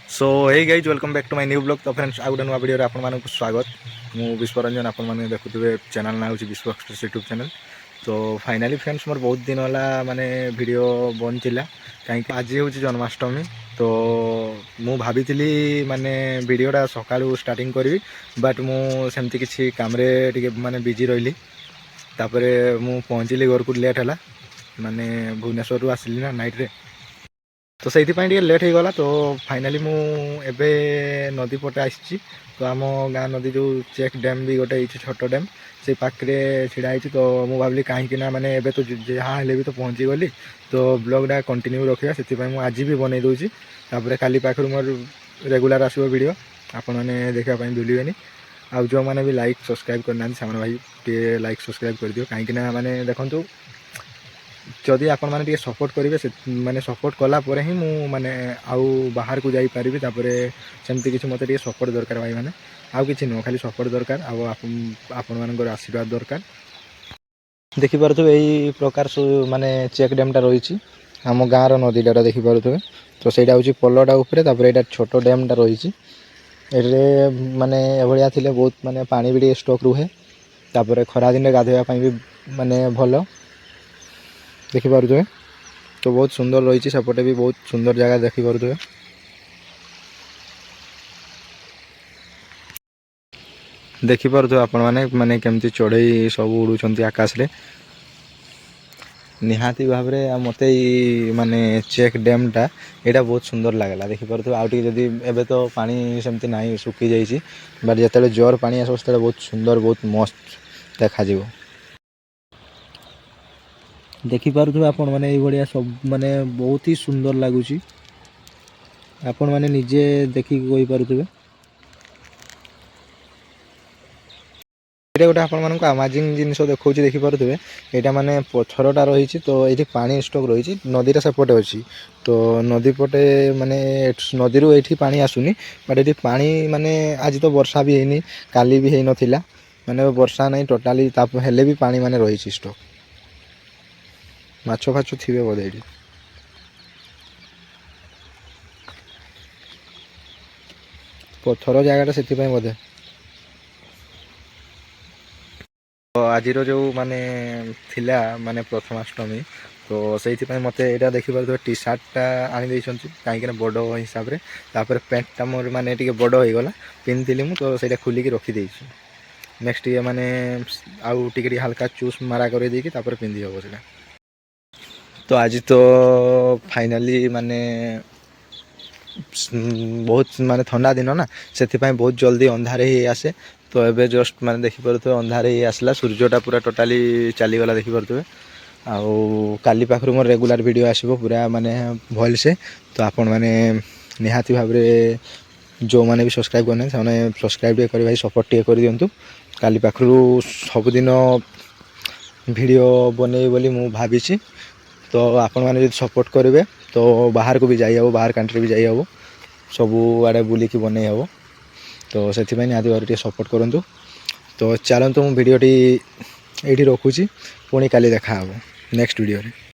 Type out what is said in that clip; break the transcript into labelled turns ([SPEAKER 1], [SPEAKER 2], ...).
[SPEAKER 1] So hey guys welcome back to my new blog. तो friends आ गोटे नुआ वीडियो आपण मानक स्वागत। मु विश्वरंजन आपण माने देखुथिबे चैनल ना होची विश्व एक्सप्रेस यूट्यूब चैनल। तो फाइनली फ्रेंड्स मोर बहुत दिन होला माने वीडियो बंद थिला काहे आज होची जन्माष्टमी। तो मु भाबिथिली माने वीडियोटा सकाळू स्टार्टिंग करबी बट मु सेमती किछि कामरे टिके माने बिजी रहिली। तापरे मु पहुँचली घर को लेट है माने भुवनेश्वर रु आसिली ना नाइट रे। तो से लेट हो गला। तो फाइनाली मु एबे नदी पटे आसी। तो आम गाँ नदी जो चेक डैम भी गोटे छोट डैम से पाखे छिड़ा। तो मु भाविली कहीं माने एबे तो जहाँ हेले भी तो पहुँची गली। तो ब्लॉगटा कंटिन्यू रखा से आज भी बनई दूसरी। तापर काली पाखर मोर रेगुलर आसो वीडियो आपण मैंने देखापी भूलें। आउ जो मैंने भी लाइक सब्सक्राइब करना से भाई टे लाइक सब्सक्राइब कर दियो कहीं माने देखो जदि आपण मैंने टे सपोर्ट करेंगे से माने सपोर्ट कला परे ही मु माने आउ बाहर को जाई पारिबी। तापरे सेमती किछि मते टे सपोर्ट दरकार भाई माने आउ किछि न खाली सपोर्ट दरकार आउ आपण मानकर आशीर्वाद दरकार। देखि पारथबे एई प्रकार माने चेक डैम टा रहिछि आम गाँव रो नदीटा देखि पारथबे। तो सेटा होछि पल्लटा ऊपर तापरे एटा छोटो डैम टा रहिछि। एरे माने एभलिया थिले बहुत माने पानी भी स्टॉक रुहे। तापरे खरा दिन गाधोया पई भी माने भलो देखि पारुथबे। तो बहुत सुंदर रही सेपटे भी बहुत सुंदर जगह देखि पारुथबे। देखि पारुथबे आपण माने माने केमती चढ़ई सब उड़ुचंती आकाश रे। निहाती भाव में मत माने चेक डैम टा यहाँ बहुत सुंदर लगला देखि पारुथबे। आउ टिके जदी एबे तो पानी सेमती नाही सुखी जाइछि बट जेतेले जोर पानी आसो सेतेले बहुत सुंदर बहुत मस्त देखा जिवो। देखि पारुथबे आपण माने एई भलिया सब माने बहुत ही सुंदर लागुची। आपण माने निजे देखि कोइ पारुथबे। एटा गोटे आपण मानक अमेजिंग जिनिस देखौची देखि पारुथबे। एटा माने पथरटा रहिछि तो एठी पानी स्टॉक रहिछि नदीरा सेपटे अछि। तो नदी पटे माने नदी रु एठी पानी आसुनी बट एठी पानी माने आज तो वर्षा भी हेनी काली भी हेई नथिला माने वर्षा नै टोटली ताप हेले भी पानी माने रहिछि स्टॉक। माछो फाछो थिबे बोधे एठी। पथर जगह से बोधे। तो आज जो माने थिला माने प्रथमाष्टमी तो से मत यहाँ देखी पारे टी सार्टा आनी कहीं बड़ हिसाब से। तापर पैंटा मोर माने टी बड़ हो गला पिंधि मुझे तो सही खोलिकी रखीदे। नेक्स्ट ये माने आउ टी हल्का चूस मारा कर पिंधि हम से। तो आज तो फाइनाली माने बहुत माने ठंडा दिन ना से बहुत जल्दी अंधारे ही आसे। तो एबे जस्ट माने देखि पारुथबे अंधारे ही आसला सूर्यटा पूरा टोटाली चली गला देखि पारुथबे। आउ काली पाखरु मोर रेगुलर वीडियो आसीबो पूरा माने भल से। तो आपण माने निहाती भाव रे जो माने भी सब्सक्राइब करने से माने सब्सक्राइब टे करी भाई सपोर्ट टे कर दियंतु। काली पाखरु सब दिन वीडियो बने बोली मु भाबिछि। तो आपण माने जदि सपोर्ट करेंगे तो बाहर को भी जाई हबो बाहर कंट्री भी जाई हबो सबू आड़े बुलिकी बनै हबो। तो से निहाती भाव टे सपोर्ट करंतु। तो चलतु मु वीडियोटी एठी रखुची पुणी काली देखा हबो नेक्स्ट वीडियो रे।